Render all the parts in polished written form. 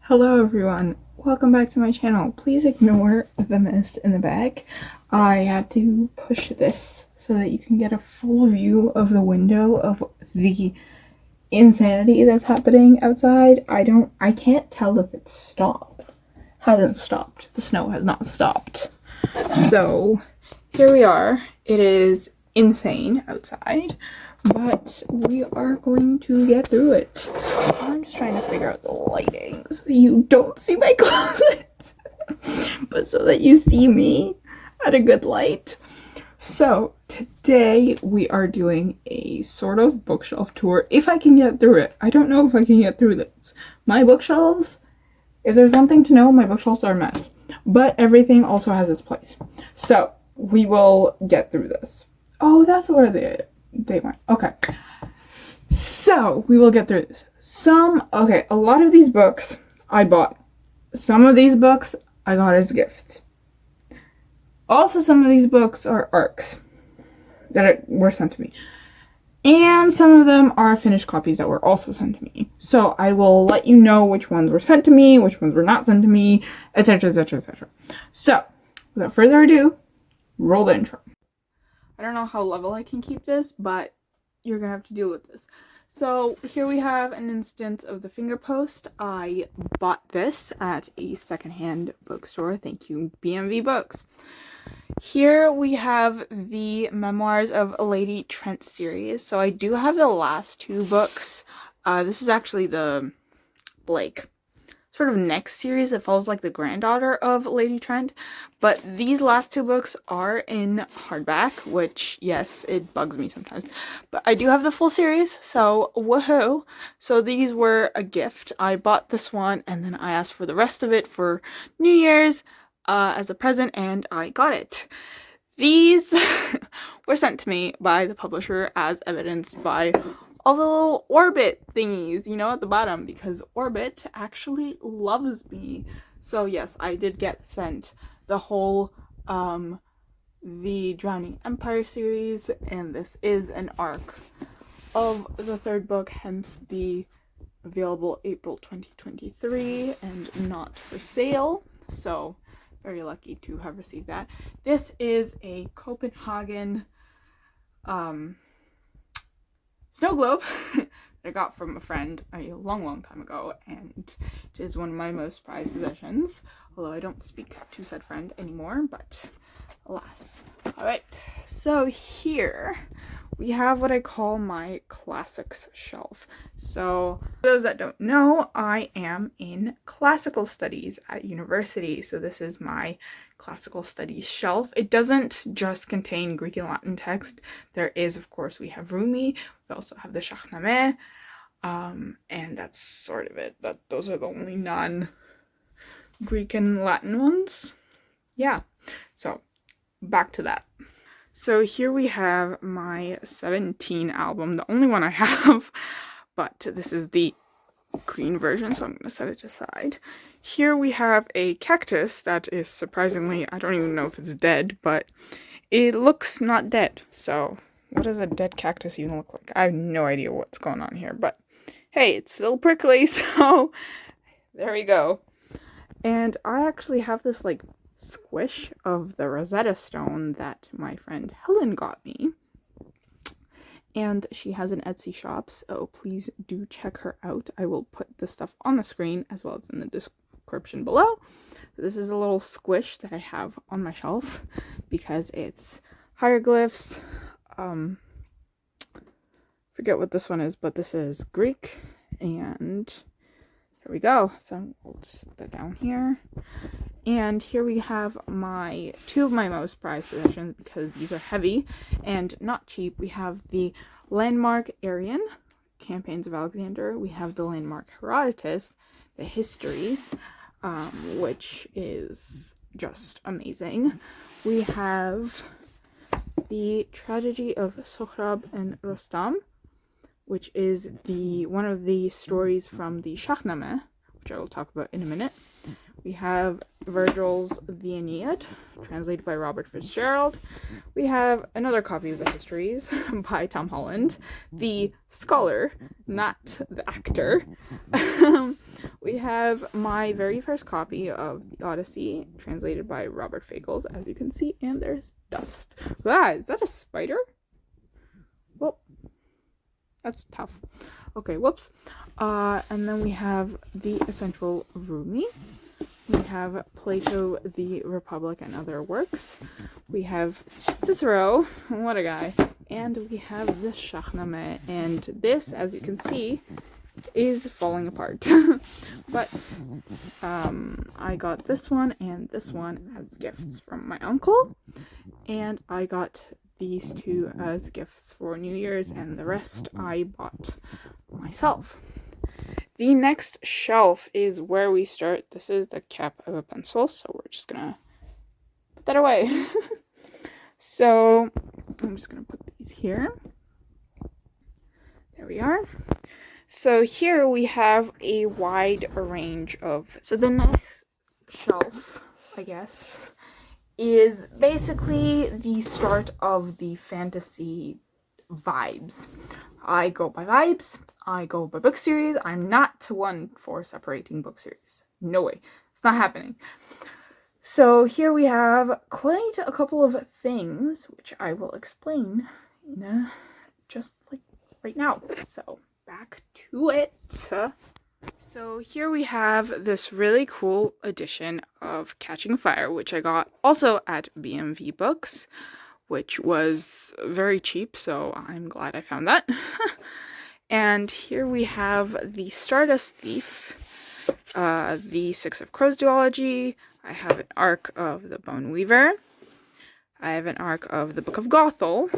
Hello everyone, welcome back to my channel. Please ignore the mess in the back. I had to push this so that you can get a full view of the window of the insanity that's happening outside. I can't tell if it's stopped. Hasn't stopped. The snow has not stopped. So here we are. It is insane outside, but we are going to get through it. I'm just trying to figure out the lighting so you don't see my closet, but so that you see me at a good light. So today we are doing a sort of bookshelf tour, if I can get through it. I don't know if I can get through this. My bookshelves, if there's one thing to know, my bookshelves are a mess, but everything also has its place. So we will get through this. Oh, that's where they went. Okay. So we will get through this. A lot of these books I bought. Some of these books I got as gifts. Also, some of these books are ARCs that were sent to me. And some of them are finished copies that were also sent to me. So I will let you know which ones were sent to me, which ones were not sent to me, etc., etc., etc. So, without further ado, roll the intro. I don't know how level I can keep this, but you're gonna have to deal with this. So here we have an instance of the finger post. I bought this at a secondhand bookstore. Thank you, BMV Books. Here we have the Memoirs of Lady Trent series. So I do have the last two books. This is actually the, sort of next series. It follows, the granddaughter of Lady Trent. But these last two books are in hardback, which, yes, it bugs me sometimes. But I do have the full series, so woohoo. So these were a gift. I bought this one, and then I asked for the rest of it for New Year's as a present, and I got it. These were sent to me by the publisher, as evidenced by all the little Orbit thingies, at the bottom, because Orbit actually loves me. So yes, I did get sent the whole, the Drowning Empire series, and this is an arc of the third book, hence the available April 2023 and not for sale. So very lucky to have received that. This is a Copenhagen, snow globe that I got from a friend a long time ago, and it is one of my most prized possessions, although I don't speak to said friend anymore, but alas. Alright, so here we have what I call my classics shelf. So for those that don't know, I am in classical studies at university, so this is my classical studies shelf. It doesn't just contain Greek and Latin text. There is, of course, we have Rumi, we also have the Shahnameh, and that's sort of it. Those are the only non-Greek and Latin ones. Yeah, so back to that. So here we have my 17 album, the only one I have, but this is the green version, so I'm going to set it aside. Here we have a cactus that is surprisingly, I don't even know if it's dead, but it looks not dead. So what does a dead cactus even look like? I have no idea what's going on here, but hey, it's still prickly, so there we go. And I actually have this squish of the Rosetta Stone that my friend Helen got me. And she has an Etsy shop, so please do check her out. I will put the stuff on the screen as well as in the description below. So this is a little squish that I have on my shelf because it's hieroglyphs. Forget what this one is, but this is Greek. And here we go. So we'll just set that down here. And here we have two of my most prized possessions, because these are heavy and not cheap. We have the landmark Arrian, Campaigns of Alexander. We have the landmark Herodotus, the histories, which is just amazing. We have the tragedy of Sohrab and Rostam, which is one of the stories from the Shahnameh, which I will talk about in a minute. We have Virgil's The Aeneid, translated by Robert Fitzgerald. We have another copy of the Histories by Tom Holland, the scholar, not the actor. We have my very first copy of the Odyssey, translated by Robert Fagles, as you can see, and there's dust. Ah, is that a spider? Well, that's tough. Okay, whoops. And then we have the Essential Rumi. We have Plato, the Republic, and Other Works. We have Cicero, what a guy. And we have the Shahnameh, and this, as you can see, is falling apart. But I got this one and this one as gifts from my uncle, and I got these two as gifts for New Year's, and the rest I bought myself. The next shelf is where we start. This is the cap of a pencil, so we're just gonna put that away. So I'm just gonna put these here. There we are. So here we have a wide range of... So the next shelf, I guess, is basically the start of the fantasy vibes. I go by vibes. I go by book series. I'm not one for separating book series. No way. It's not happening. So here we have quite a couple of things, which I will explain in just like right now. So back to it. So here we have this really cool edition of Catching Fire, which I got also at BMV Books, which was very cheap, so I'm glad I found that. And here we have the Stardust Thief, the Six of Crows duology. I have an arc of the Bone Weaver. I have an arc of the Book of Gothel.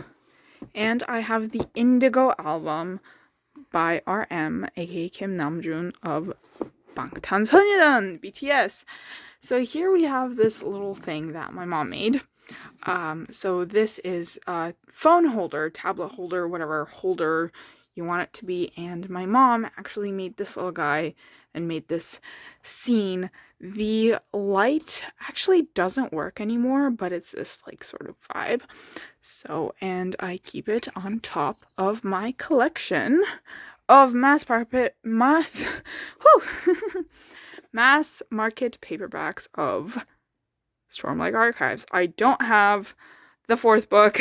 And I have the Indigo album by RM, aka Kim Namjoon of Bangtan BTS. So here we have this little thing that my mom made. So this is a phone holder, tablet holder, whatever holder you want it to be, and my mom actually made this little guy and made this scene. The light actually doesn't work anymore, but it's this like sort of vibe. So, and I keep it on top of my collection of mass market paperbacks of Stormlight Archives. I don't have the fourth book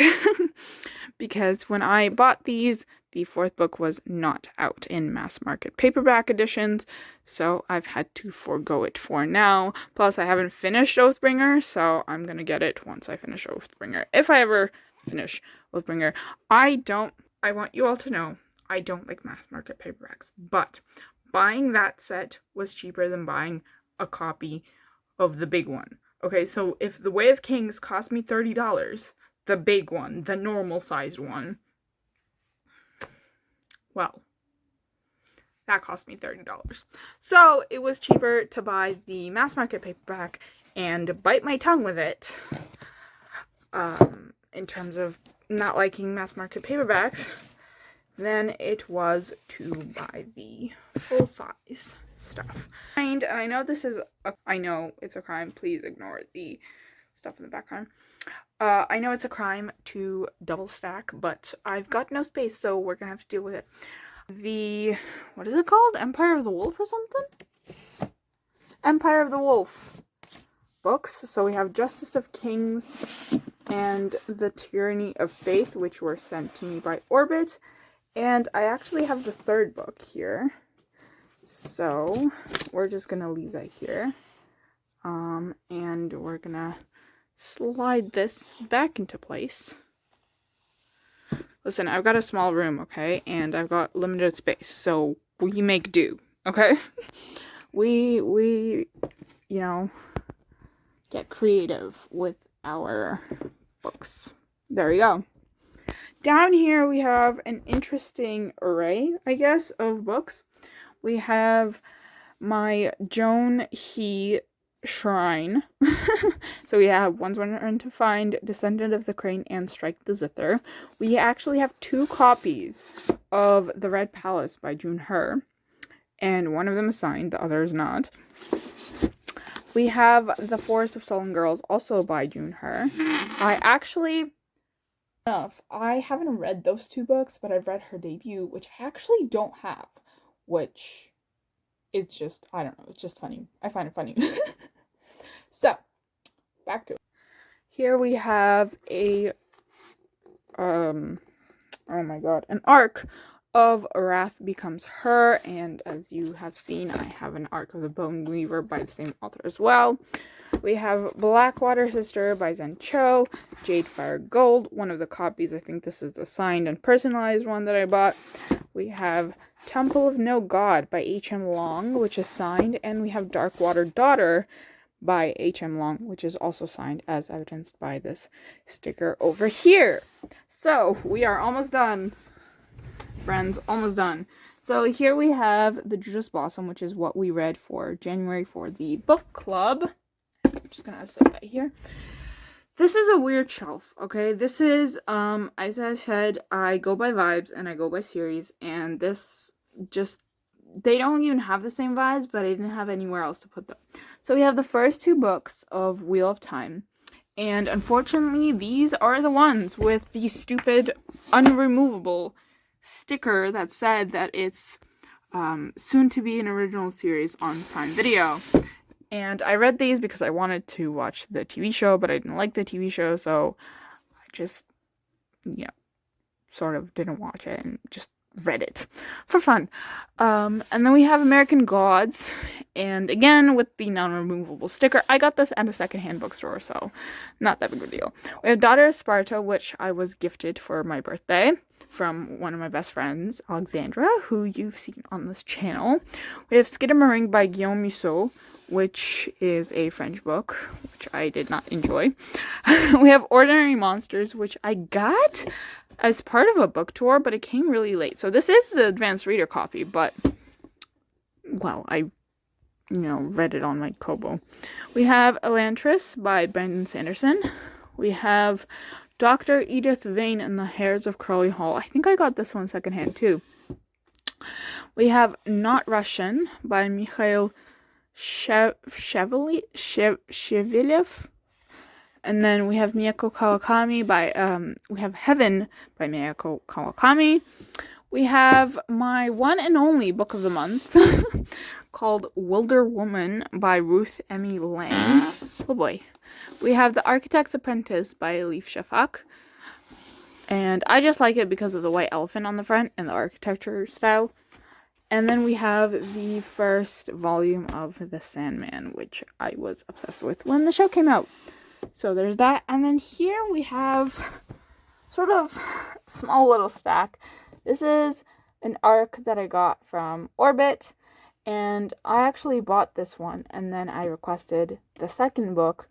because when I bought these, the fourth book was not out in mass market paperback editions, so I've had to forego it for now. Plus, I haven't finished Oathbringer, so I'm gonna get it once I finish Oathbringer. If I ever finish Oathbringer. I want you all to know, I don't like mass market paperbacks, but buying that set was cheaper than buying a copy of the big one. Okay, so if The Way of Kings cost me $30, the big one, the normal sized one, well, that cost me $30. So it was cheaper to buy the mass market paperback and bite my tongue with it, in terms of not liking mass market paperbacks, than it was to buy the full size stuff. And I know I know it's a crime. Please ignore the stuff in the background. I know it's a crime to double stack, but I've got no space, so we're gonna have to deal with it. What is it called? Empire of the Wolf or something? Empire of the Wolf books. So we have Justice of Kings and The Tyranny of Faith, which were sent to me by Orbit. And I actually have the third book here. So we're just gonna leave that here. And we're gonna slide this back into place. Listen, I've got a small room, okay? And I've got limited space, so we make do, okay? we, you know, get creative with our books. There we go. Down here we have an interesting array, I guess, of books. We have my Joan He Shrine. So we have One's Wondering to Find, Descendant of the Crane, and Strike the Zither. We actually have 2 copies of The Red Palace by June Her, and one of them is signed, the other is not. We have The Forest of Stolen Girls, also by June Her. I haven't read those 2 books, but I've read her debut, which I actually don't have, which it's just, I don't know, it's just funny. I find it funny. So, back to it. Here we have a, oh my god, an arc of Wrath Becomes Her, and as you have seen, I have an arc of the Bone Weaver by the same author as well. We have Blackwater Sister by Zen Cho, Jade Fire Gold, one of the copies. I think this is the signed and personalized one that I bought. We have Temple of No God by H.M. Long, which is signed, and we have Darkwater Daughter by H.M. Long, which is also signed, as evidenced by this sticker over here. So, we are almost done, friends, almost done. So here we have the Judas Blossom, which is what we read for January for the book club. I'm just gonna set that here. This is a weird shelf, okay? This is, as I said, I go by vibes and I go by series, and this just, they don't even have the same vibes, but I didn't have anywhere else to put them. So we have the first two books of Wheel of Time, and unfortunately, these are the ones with the stupid, unremovable sticker that said that it's soon to be an original series on Prime Video. And I read these because I wanted to watch the TV show, but I didn't like the TV show, so I just, sort of didn't watch it and just read it for fun. And then we have American Gods, and again, with the non-removable sticker. I got this at a secondhand bookstore, so not that big of a deal. We have Daughter of Sparta, which I was gifted for my birthday from one of my best friends, Alexandra, who you've seen on this channel. We have Skidamaring by Guillaume Musso, which is a French book, which I did not enjoy. We have Ordinary Monsters, which I got as part of a book tour, but it came really late. So this is the advanced reader copy, but, well, I, read it on my Kobo. We have Elantris by Brandon Sanderson. We have Dr. Edith Vane and the Hares of Crowley Hall. I think I got this one secondhand, too. We have Not Russian by Mikhail Shevilev. And then we have Miyako Kawakami we have Heaven by Miyako Kawakami. We have my one and only book of the month called Wilder Woman by Ruth Emmy Lang. Oh boy. We have The Architect's Apprentice by Elif Shafak. And I just like it because of the white elephant on the front and the architecture style. And then we have the first volume of The Sandman, which I was obsessed with when the show came out. So there's that. And then here we have sort of small little stack. This is an arc that I got from Orbit. And I actually bought this one. And then I requested the second book.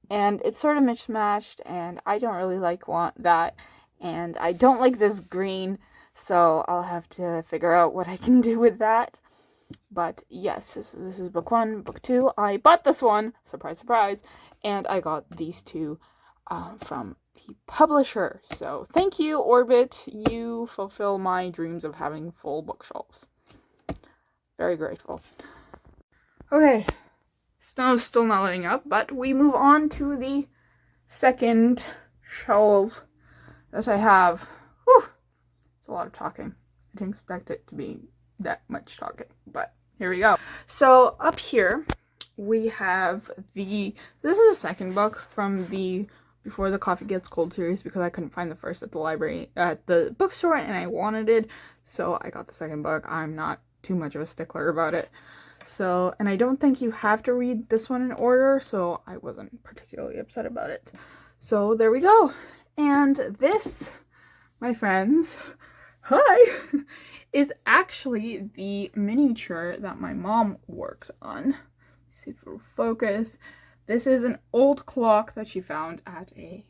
And it's sort of mismatched. And I don't really like that. And I don't like this green. So I'll have to figure out what I can do with that. But yes, this is book one. Book two, I bought this one. Surprise, surprise. And I got these two from the publisher. So thank you, Orbit. You fulfill my dreams of having full bookshelves. Very grateful. Okay. Snow's still not letting up, but we move on to the second shelf that I have. Whew. It's a lot of talking. I didn't expect it to be that much talking, but here we go. So up here we have this is the second book from the Before the Coffee Gets Cold series, because I couldn't find the first at the library, at the bookstore, and I wanted it, so I got the second book. I'm not too much of a stickler about it. So, and I don't think you have to read this one in order, so I wasn't particularly upset about it. So there we go. And this, my friends, hi, is actually the miniature that my mom worked on. Let's see if it'll focus. This is an old clock that she found at a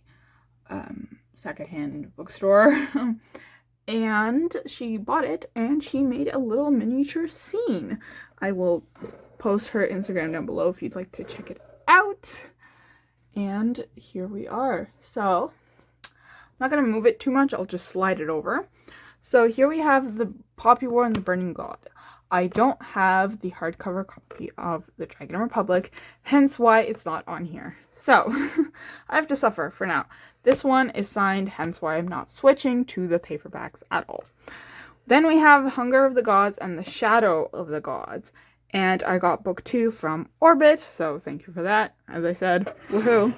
secondhand bookstore. And she bought it and she made a little miniature scene. I will post her Instagram down below if you'd like to check it out. And here we are. So I'm not going to move it too much. I'll just slide it over. So here we have the Poppy War and the Burning God. I don't have the hardcover copy of the Dragon Republic, hence why it's not on here. So I have to suffer for now. This one is signed, hence why I'm not switching to the paperbacks at all. Then we have Hunger of the Gods and The Shadow of the Gods. And I got book 2 from Orbit, so thank you for that. As I said, woohoo.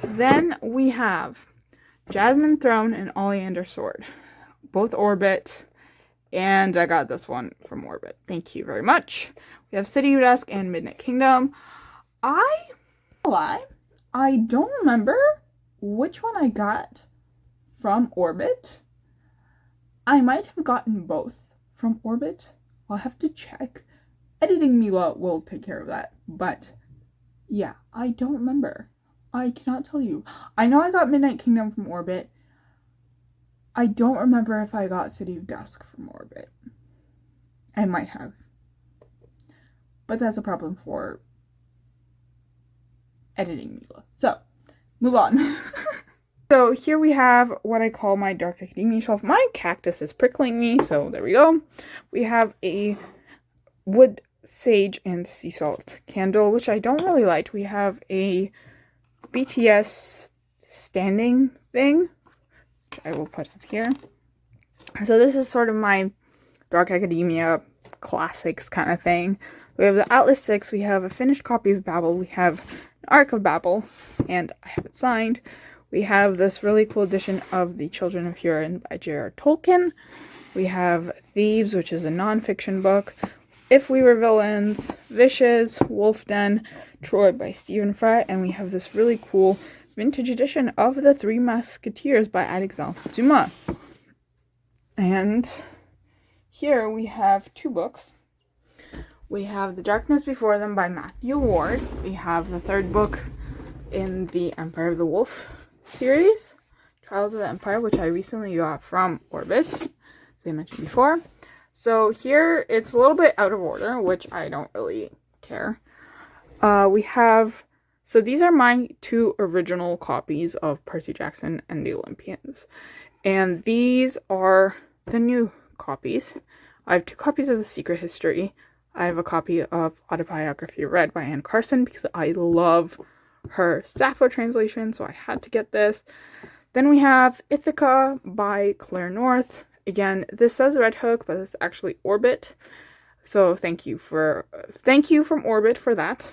Then we have Jasmine Throne and Oleander Sword, both Orbit, and I got this one from Orbit. Thank you very much. We have City of Dusk and Midnight Kingdom. I don't remember which one I got from Orbit. I might have gotten both from Orbit. I'll have to check. Editing Mila will take care of that. But yeah, I don't remember. I cannot tell you. I know I got Midnight Kingdom from Orbit. I don't remember if I got City of Dusk from Orbit. I might have. But that's a problem for editing Mila. So, move on. So here we have what I call my Dark Academia shelf. My cactus is prickling me, so there we go. We have a wood, sage, and sea salt candle, which I don't really like. We have a BTS standing thing, which I will put up here. So this is sort of my Dark Academia classics kind of thing. We have the Atlas 6, we have a finished copy of Babel, we have an Arc of Babel, and I have it signed. We have this really cool edition of The Children of Hurin by J.R. Tolkien. We have Thebes, which is a non-fiction book. If We Were Villains, Vicious, Wolf Den, Troy by Stephen Fry, and we have this really cool vintage edition of The Three Musketeers by Alexandrian Dumas. And here we have 2 books. We have The Darkness Before Them by Matthew Ward. We have the 3rd book in the Empire of the Wolf series, Trials of the Empire, which I recently got from Orbit, as I mentioned before. So here it's a little bit out of order, which I don't really care. So these are my 2 original copies of Percy Jackson and the Olympians. And these are the new copies. I have 2 copies of The Secret History. I have a copy of Autobiography Read by Anne Carson because I love her Sappho translation, so I had to get this. Then we have Ithaca by Claire North. Again, this says Red Hook, but it's actually Orbit. So thank you from Orbit for that.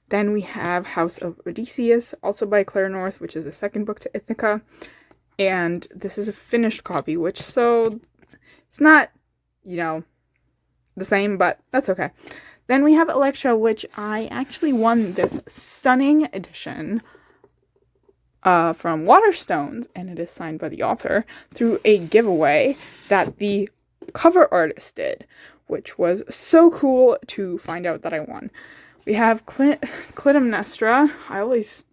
Then we have House of Odysseus, also by Claire North, which is the 2nd book to Ithaca. And this is a finished copy, so it's not, the same, but that's okay. Then we have Electra, which I actually won this stunning edition from Waterstones, and it is signed by the author, through a giveaway that the cover artist did, which was so cool to find out that I won. We have Clytemnestra, I always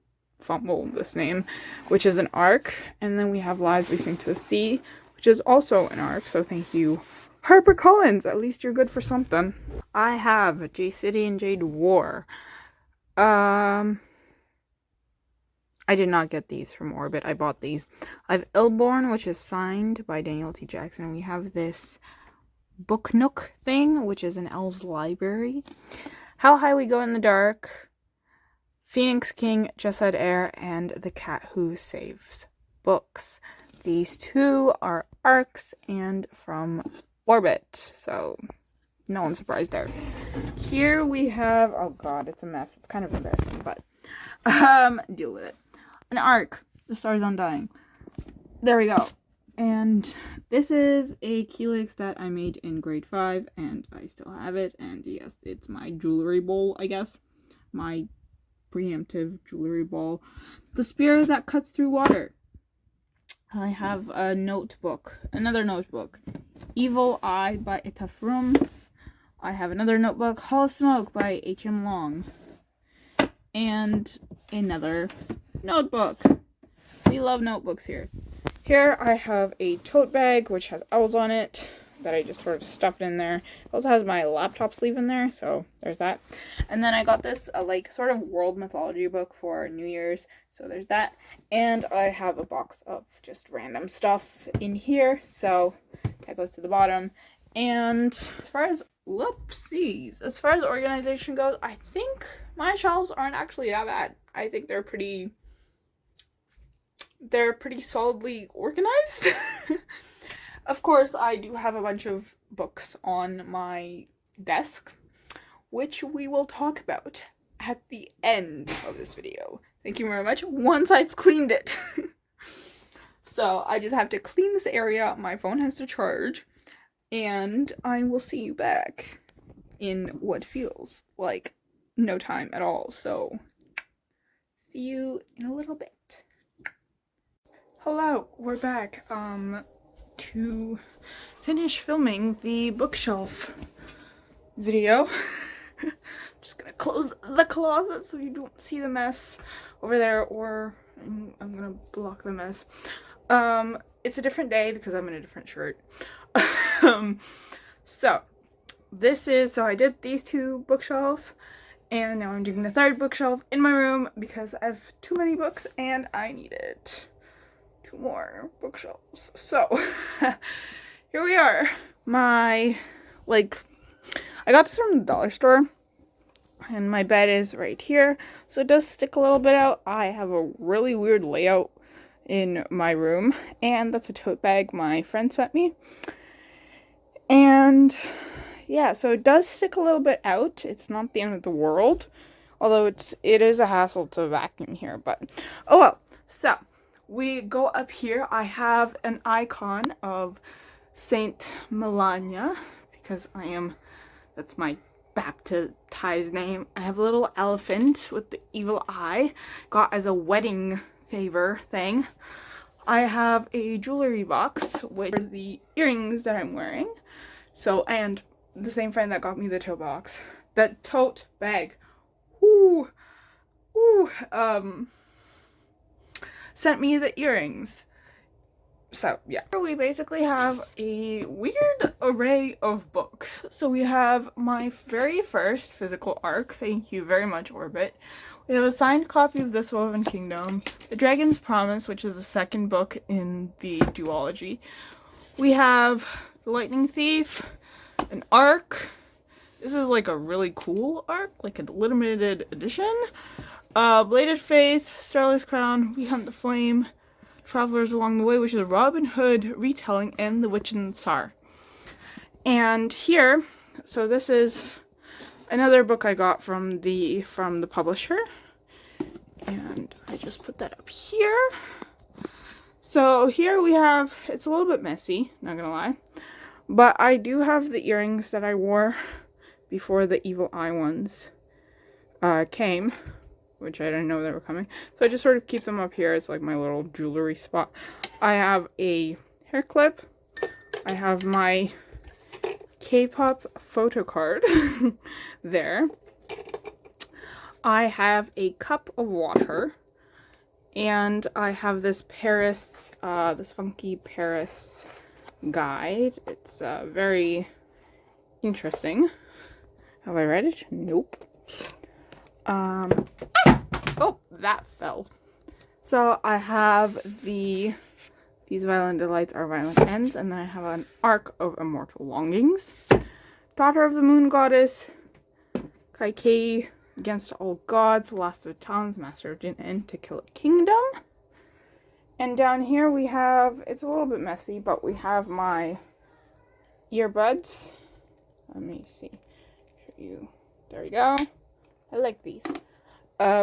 fumble this name, which is an arc, and then we have Lives We Sing to the Sea, which is also an arc, so thank you, HarperCollins, at least you're good for something. I have J City and Jade War. I did not get these from Orbit. I bought these. I have Illborn, which is signed by Daniel T. Jackson. We have this Book Nook thing, which is an elves library. How High We Go in the Dark, Phoenix King, Just Said Air, and The Cat Who Saves Books. These 2 are arcs and from Orbit, so no one's surprised there. Here we have, oh god, it's a mess. It's kind of embarrassing, but deal with it. An arc, The Stars Undying. There we go. And this is a Keelix that I made in grade 5, and I still have it. And yes, it's my jewelry bowl, I guess. My preemptive jewelry bowl. The Spear That Cuts Through Water. I have a notebook, another notebook. Evil Eye by Itafrum. I have another notebook, Hall of Smoke by H.M. Long. And another notebook. We love notebooks here. Here I have a tote bag which has owls on it that I just sort of stuffed in there. It also has my laptop sleeve in there, so there's that. And then I got this sort of world mythology book for New Year's, so there's that. And I have a box of just random stuff in here, so that goes to the bottom. And as far as organization goes, I think my shelves aren't actually that bad. I think they're pretty solidly organized. Of course, I do have a bunch of books on my desk, which we will talk about at the end of this video. Thank you very much. Once I've cleaned it. So I just have to clean this area. My phone has to charge. And I will see you back in what feels like no time at all. So see you in a little bit. Hello, we're back to finish filming the bookshelf video. I'm just gonna close the closet so you don't see the mess over there, or I'm gonna block the mess. It's a different day because I'm in a different shirt. So I did these two bookshelves, and now I'm doing the third bookshelf in my room because I have too many books and I needed 2 more bookshelves. So here we are. I got this from the dollar store, and my bed is right here, so it does stick a little bit out. I have a really weird layout in my room, and that's a tote bag my friend sent me. And yeah, so it does stick a little bit out. It's not the end of the world, although it is a hassle to vacuum here, but oh well. So we go up here. I have an icon of Saint Melania because that's my baptized name. I have a little elephant with the evil eye, got as a wedding favor thing. I have a jewelry box, which are the earrings that I'm wearing. So, and the same friend that got me the tote bag, sent me the earrings. So, yeah. We basically have a weird array of books. So we have my very first physical ARC. Thank you very much, Orbit. We have a signed copy of This Woven Kingdom, The Dragon's Promise, which is the second book in the duology. We have The Lightning Thief, an ARC. This is like a really cool ARC, like a limited edition. Bladed Faith, Starless Crown, We Hunt the Flame, Travelers Along the Way, which is a Robin Hood retelling, and The Witch and the Tsar. And here, so this is another book I got from the publisher, and I just put that up here. So here we have, it's a little bit messy, not gonna lie, but I do have the earrings that I wore before the evil eye ones came, which I didn't know they were coming. So I just sort of keep them up here. It's like my little jewelry spot. I have a hair clip. I have my K-pop photo card there. I have a cup of water. And I have this this funky Paris guide. It's very interesting. Have I read it? Nope. Oh, that fell. So I have these violent delights are violent ends, and then I have an arc of immortal longings. Daughter of the Moon Goddess, Kaikei, Against All Gods, Last of Towns, Master of Jin, and To Kill a Kingdom. And down here we have, it's a little bit messy, but we have my earbuds. Let me see. Show you. There we go. I like these.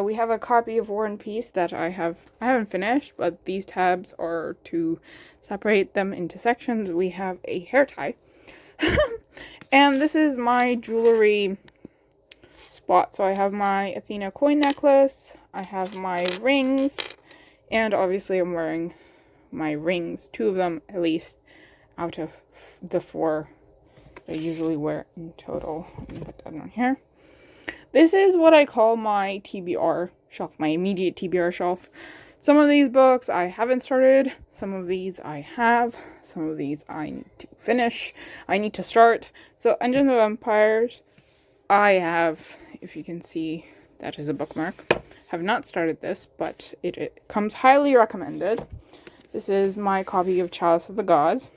We have a copy of War and Peace that I haven't finished, but these tabs are to separate them into sections. We have a hair tie. And this is my jewelry spot. So I have my Athena coin necklace, I have my rings, and obviously I'm wearing my rings, 2 of them at least, out of the 4 I usually wear in total. Let me put that on here. This is what I call my TBR shelf, my immediate TBR shelf. Some of these books I haven't started, some of these I have, some of these I need to finish, I need to start. So Engines of Empires, I have, if you can see, that is a bookmark. Have not started this, but it comes highly recommended. This is my copy of Chalice of the Gods.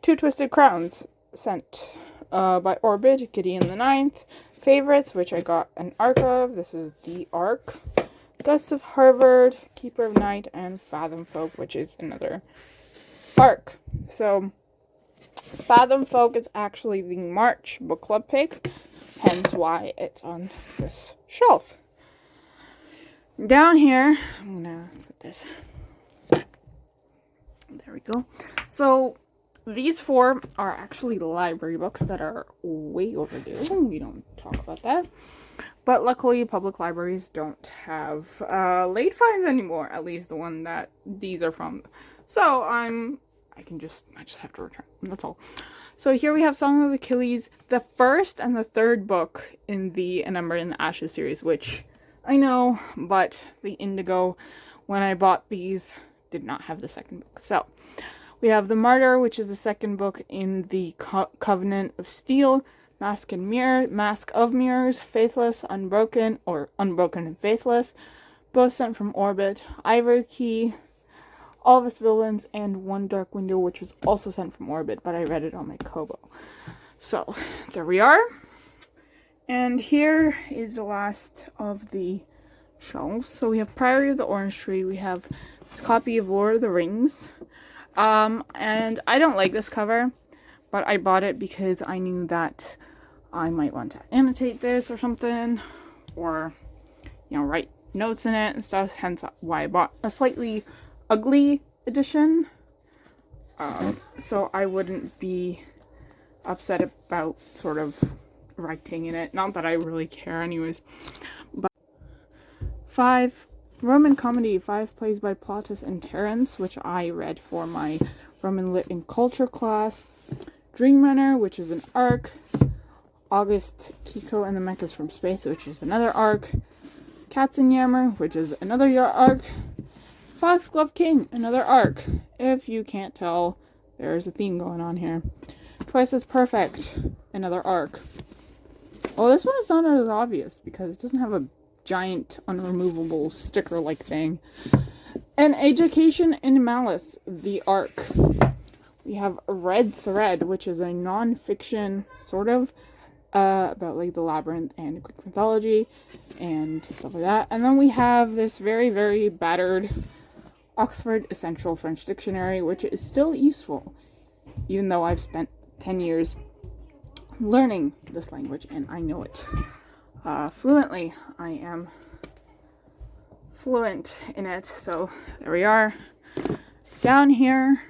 2 Twisted Crowns, sent by Orbit, Gideon the Ninth. Favorites, which I got an arc of. This is the arc. Gusts of Harvard, Keeper of Night, and Fathom Folk, which is another arc. So Fathom Folk is actually the March book club pick. hence why it's on this shelf. Down here, I'm gonna put this, there we go. So these 4 are actually library books that are way overdue. We don't talk about that. But luckily, public libraries don't have late fines anymore. At least the one that these are from. So I just have to return. That's all. So here we have Song of Achilles, the first and the third book in the An Ember in the Ashes series, which I know, but the Indigo, when I bought these, did not have the second book. So we have The Martyr, which is the second book in the Covenant of Steel, Mask and Mirror, Mask of Mirrors, Faithless, Unbroken, or Unbroken and Faithless, both sent from Orbit, Ivory Key, All of Us Villains, and One Dark Window, which was also sent from Orbit, but I read it on my Kobo. So, there we are. And here is the last of the shelves. So we have Priory of the Orange Tree, we have this copy of Lord of the Rings, and I don't like this cover, but I bought it because I knew that I might want to annotate this or something, or, you know, write notes in it and stuff, hence why I bought a slightly ugly edition, so I wouldn't be upset about sort of writing in it. Not that I really care anyways. But 5, Roman Comedy, 5 plays by Plautus and Terence, which I read for my Roman Lit and Culture class. Dream Runner, which is an arc. August, Kiko and the Mechas from Space, which is another arc. Katzenjammer, which is another arc. Foxglove King, another arc. If you can't tell, there's a theme going on here. Twice as Perfect, another arc. Well, this one is not as obvious because it doesn't have a giant unremovable sticker-like thing. And Education in Malice, the arc. We have Red Thread, which is a non-fiction, sort of, about like the labyrinth and Greek mythology and stuff like that. And then we have this very, very battered Oxford Essential French Dictionary, which is still useful, even though I've spent 10 years learning this language and I know it fluently. I am fluent in it. So there we are. Down here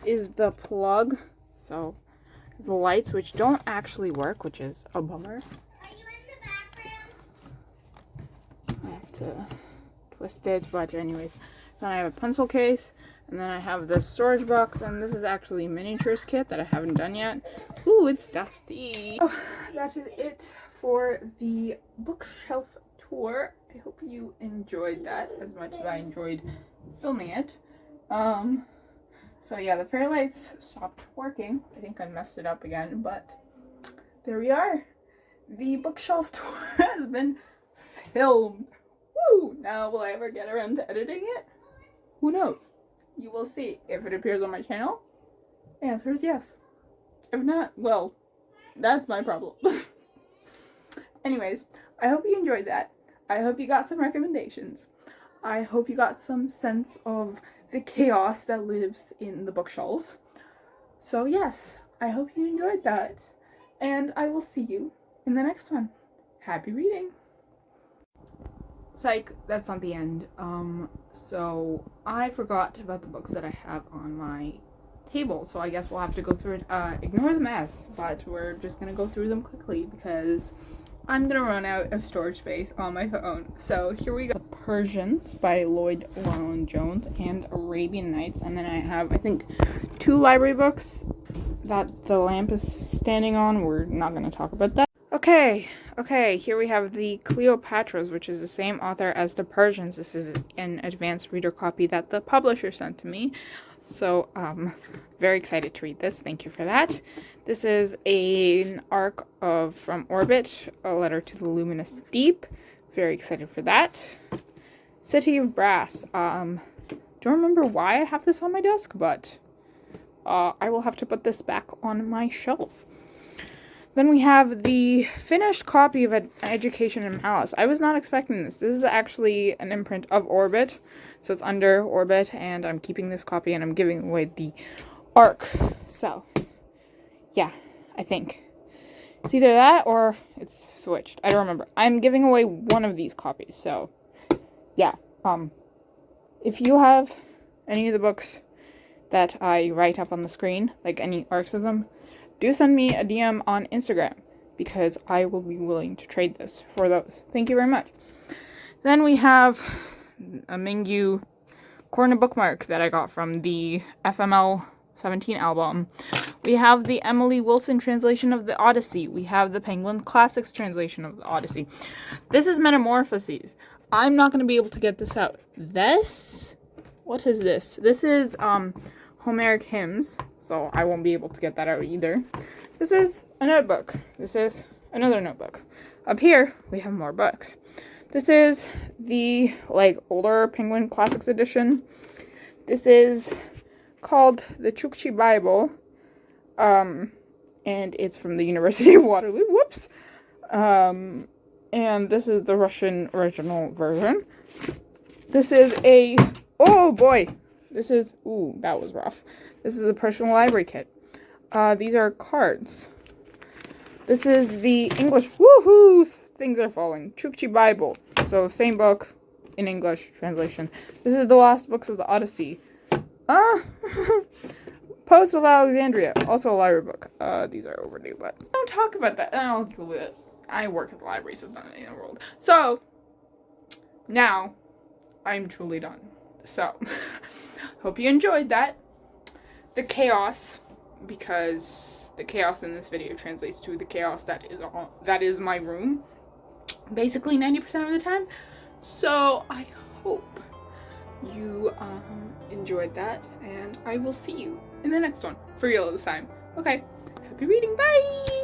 is the plug. So the lights, which don't actually work, which is a bummer. Are you in the background? I have to twist it, but anyways. Then I have a pencil case, and then I have this storage box, and this is actually a miniatures kit that I haven't done yet. Ooh, it's dusty. Oh, that is it for the bookshelf tour. I hope you enjoyed that as much as I enjoyed filming it. So yeah, the fairy lights stopped working. I think I messed it up again, but there we are. The bookshelf tour has been filmed. Woo! Now, will I ever get around to editing it? Who knows? You will see. If it appears on my channel, the answer is yes. If not, well, that's my problem. Anyways, I hope you enjoyed that. I hope you got some recommendations. I hope you got some sense of the chaos that lives in the bookshelves. So yes, I hope you enjoyed that. And I will see you in the next one. Happy reading! Psych, that's not the end. So I forgot about the books that I have on my table, so I guess we'll have to go through it. Ignore the mess, but we're just gonna go through them quickly because I'm gonna run out of storage space on my phone. So here we go. The Persians by Lloyd Llewellyn Jones and Arabian Nights, and then I have, I think, 2 library books that the lamp is standing on. We're not gonna talk about that. Okay, here we have the Cleopatras, which is the same author as the Persians. This is an advanced reader copy that the publisher sent to me. So, very excited to read this. Thank you for that. This is an arc of From Orbit, A Letter to the Luminous Deep. Very excited for that. City of Brass. Don't remember why I have this on my desk, but I will have to put this back on my shelf. Then we have the finished copy of Education in Malice. I was not expecting this. This is actually an imprint of Orbit. So it's under Orbit, and I'm keeping this copy, and I'm giving away the arc. So, yeah, I think. It's either that or it's switched. I don't remember. I'm giving away one of these copies, so yeah. If you have any of the books that I write up on the screen, like any arcs of them, do send me a DM on Instagram, because I will be willing to trade this for those. Thank you very much. Then we have a Mingyu corner bookmark that I got from the FML 17 album. We have the Emily Wilson translation of the Odyssey. We have the Penguin Classics translation of the Odyssey. This is Metamorphoses. I'm not going to be able to get this out. What is this? This is Homeric Hymns, so I won't be able to get that out either. This is a notebook. This is another notebook. Up here, we have more books. This is the, older Penguin Classics edition. This is called the Chukchi Bible, and it's from the University of Waterloo. Whoops! And this is the Russian original version. This is oh boy! That was rough. This is a personal library kit. These are cards. This is the English, woohoo! Things are falling. Chukchi Bible. So, same book in English translation. This is the Lost Books of the Odyssey. Poets of Alexandria. Also a library book. These are overdue, but don't talk about that. I'll deal with it. I work at the library, so it's not in the world. So, now, I'm truly done. So, hope you enjoyed that. The chaos, because the chaos in this video translates to the chaos that is my room, basically 90% of the time. So I hope you enjoyed that, and I will see you in the next one for real this time. Okay, happy reading, bye.